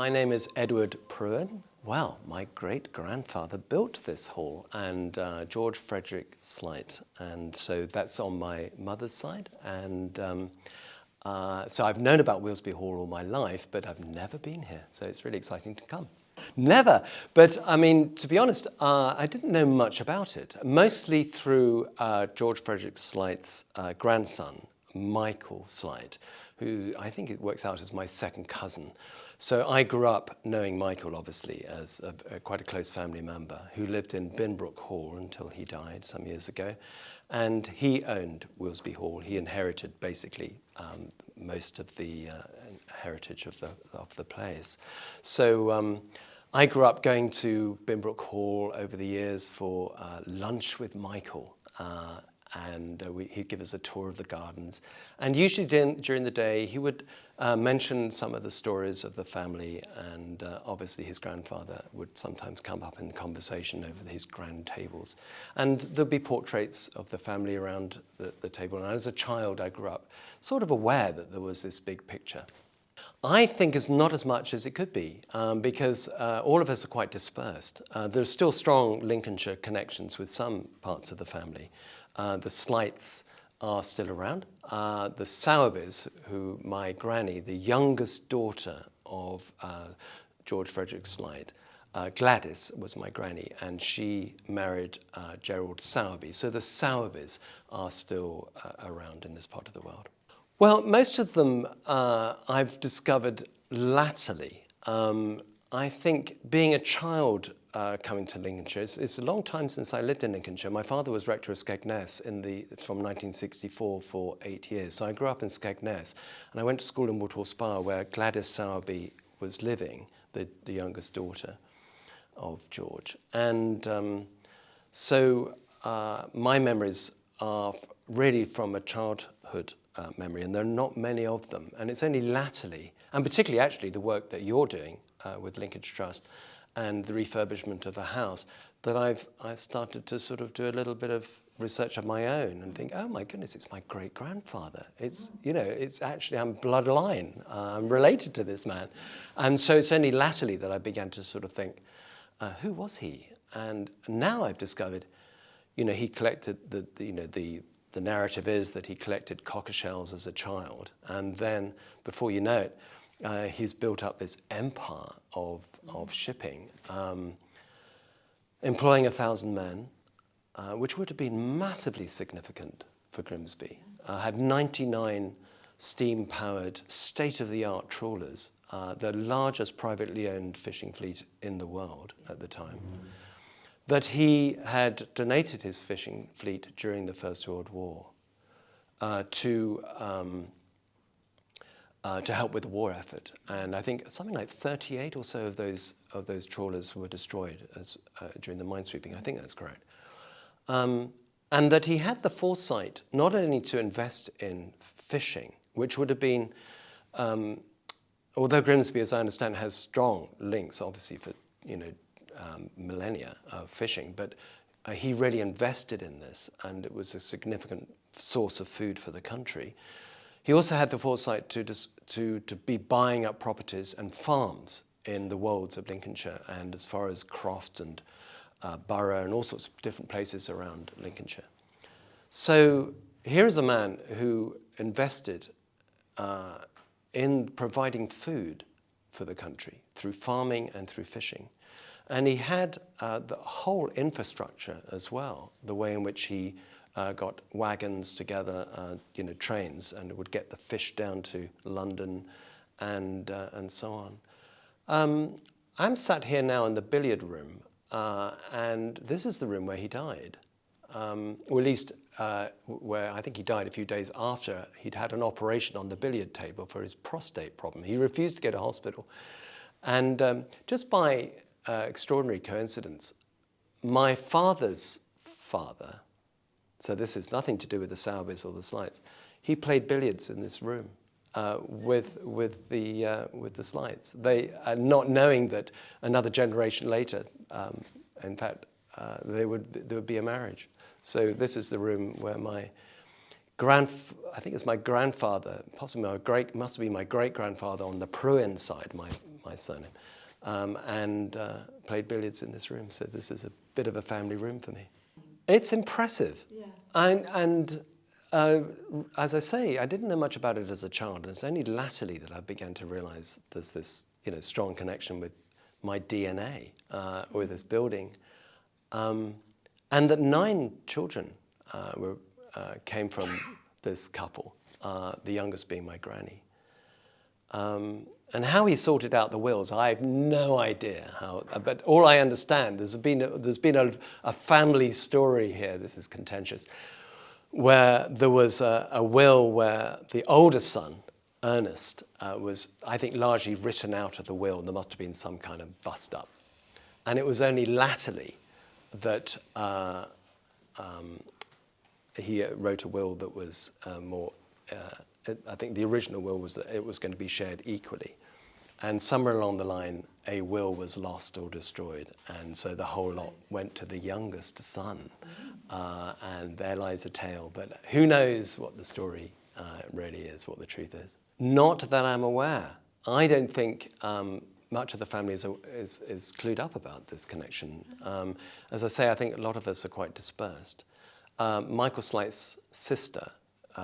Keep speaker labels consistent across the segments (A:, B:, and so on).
A: My name is Edward Pruen. Well, my great-grandfather built this hall, and George Frederick Slight, and so that's on my mother's side. And so I've known about Wilsby Hall all my life, but I've never been here, so it's really exciting to come. Never, but I mean, to be honest, I didn't know much about it, mostly through George Frederick Slight's grandson, Michael Slight, who I think it works out as my second cousin. So I grew up knowing Michael, obviously, as quite a close family member, who lived in Binbrook Hall until he died some years ago. And he owned Wilsby Hall. He inherited, basically, most of the heritage of the place. So I grew up going to Binbrook Hall over the years for lunch with Michael. And he'd give us a tour of the gardens. And usually during the day, he would mention some of the stories of the family, and obviously his grandfather would sometimes come up in conversation over his grand tables. And there'd be portraits of the family around the table. And as a child, I grew up sort of aware that there was this big picture. I think it's not as much as it could be, because all of us are quite dispersed. There's still strong Lincolnshire connections with some parts of the family. The Slights are still around. The Sowerbys, who my granny, the youngest daughter of George Frederick Slight, Gladys was my granny, and she married Gerald Sowerby. So the Sowerbys are still around in this part of the world. Well, most of them I've discovered latterly. I think being a child coming to Lincolnshire, it's a long time since I lived in Lincolnshire. My father was rector of Skegness from 1964 for 8 years. So I grew up in Skegness, and I went to school in Woodhall Spa, where Gladys Sowerby was living, the youngest daughter of George. And so my memories are really from a childhood memory, and there are not many of them. And it's only latterly, and particularly actually the work that you're doing with Lincolnshire Trust and the refurbishment of the house, that I've started to sort of do a little bit of research of my own and think, oh my goodness, it's my great-grandfather. It's, you know, it's actually, I'm bloodline. I'm related to this man. And so it's only latterly that I began to sort of think, who was he? And now I've discovered, you know, he collected the narrative is that he collected cockle shells as a child, and then before you know it, he's built up this empire of shipping, employing 1,000 men, which would have been massively significant for Grimsby. Had 99 steam-powered, state-of-the-art trawlers, the largest privately owned fishing fleet in the world at the time. That he had donated his fishing fleet during the First World War to help with the war effort, and I think something like 38 or so of those trawlers were destroyed during the minesweeping. I think that's correct. And that he had the foresight not only to invest in fishing, which would have been, although Grimsby, as I understand, has strong links, obviously for millennia of fishing, but he really invested in this, and it was a significant source of food for the country. He also had the foresight to be buying up properties and farms in the wolds of Lincolnshire, and as far as Croft and Borough and all sorts of different places around Lincolnshire. So here is a man who invested in providing food for the country through farming and through fishing. And he had the whole infrastructure as well, the way in which he got wagons together, trains, and would get the fish down to London and so on. I'm sat here now in the billiard room, and this is the room where he died, or at least where I think he died a few days after he'd had an operation on the billiard table for his prostate problem. He refused to go to hospital. And just by extraordinary coincidence, my father's father, so this is nothing to do with the Sowerbys or the Slights, he played billiards in this room with the Slights. They, not knowing that another generation later, in fact, there would be a marriage. So this is the room where I think it's my grandfather, possibly must be my great-grandfather on the Pruen side, my my surname, and played billiards in this room. So this is a bit of a family room for me. It's impressive.
B: Yeah.
A: And as I say, I didn't know much about it as a child, and it's only latterly that I began to realize there's this, strong connection with my DNA with this building, and that 9 children came from this couple, the youngest being my granny. And how he sorted out the wills, I have no idea how. But all I understand, there's been a family story here. This is contentious, where there was a will where the older son, Ernest, was, I think, largely written out of the will. There must have been some kind of bust up, and it was only latterly that he wrote a will that was more. I think the original will was that it was going to be shared equally. And somewhere along the line, a will was lost or destroyed. And so the whole lot went to the youngest son. And there lies a tale. But who knows what the story really is, what the truth is. Not that I'm aware. I don't think much of the family is clued up about this connection. As I say, I think a lot of us are quite dispersed. Michael Slight's sister,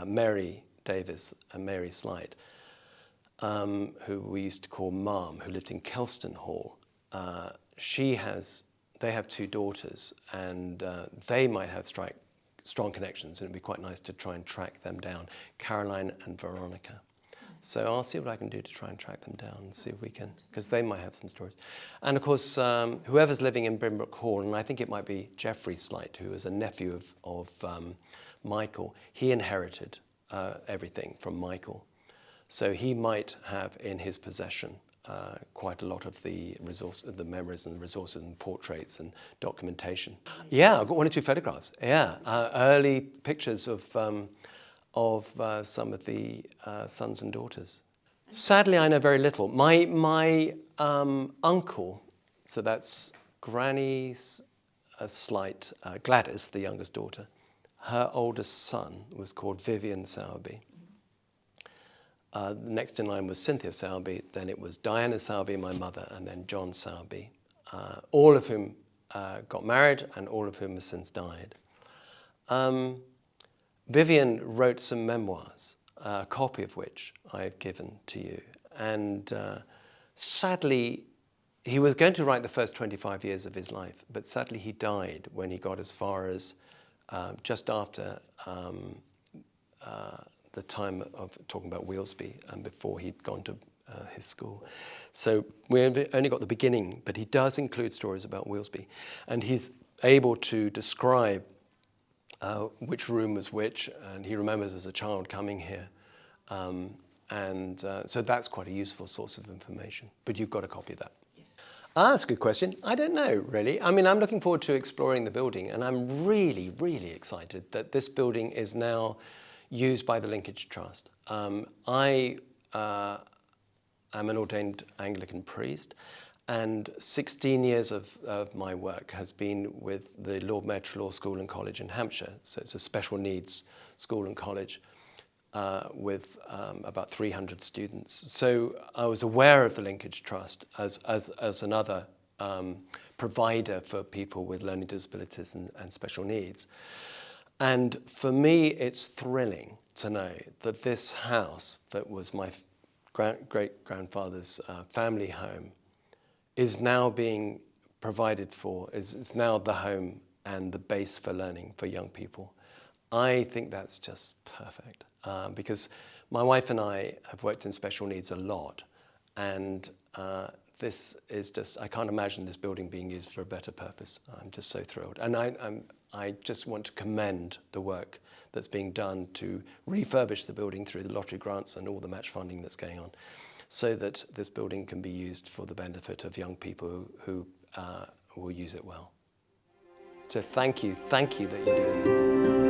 A: Mary Davis and Mary Slight, who we used to call Mom, who lived in Kelston Hall. They have 2 daughters, and they might have strong connections, and it'd be quite nice to try and track them down, Caroline and Veronica. So I'll see what I can do to try and track them down and see if we can, because they might have some stories. And of course, whoever's living in Brimbrook Hall, and I think it might be Geoffrey Slight, who was a nephew of Michael, he inherited everything from Michael. So he might have in his possession quite a lot of the memories and resources and portraits and documentation. Yeah, I've got 1 or 2 photographs. Yeah, early pictures of some of the sons and daughters. Sadly, I know very little. My uncle, so that's Granny's Slight, Gladys, the youngest daughter. Her oldest son was called Vivian Sowerby. The next in line was Cynthia Sowerby, then it was Diana Sowerby, my mother, and then John Sowerby, all of whom got married and all of whom have since died. Vivian wrote some memoirs, a copy of which I've given to you. And sadly, he was going to write the first 25 years of his life, but sadly he died when he got as far as just after the time of talking about Wheelsby and before he'd gone to his school. So we only got the beginning, but he does include stories about Wheelsby. And he's able to describe which room was which, and he remembers as a child coming here. So that's quite a useful source of information. But you've got a copy of that. That's a good question. I don't know, really. I mean, I'm looking forward to exploring the building, and I'm really, really excited that this building is now used by the Linkage Trust. I am an ordained Anglican priest, and 16 years of my work has been with the Lord Mayor Law School and College in Hampshire. So it's a special needs school and college with about 300 students. So I was aware of the Linkage Trust as another provider for people with learning disabilities and special needs. And for me, it's thrilling to know that this house that was my great-grandfather's family home is now being provided for, is now the home and the base for learning for young people. I think that's just perfect because my wife and I have worked in special needs a lot, and this is just, I can't imagine this building being used for a better purpose. I'm just so thrilled. And I just want to commend the work that's being done to refurbish the building through the lottery grants and all the match funding that's going on, so that this building can be used for the benefit of young people who will use it well. So thank you that you're doing this.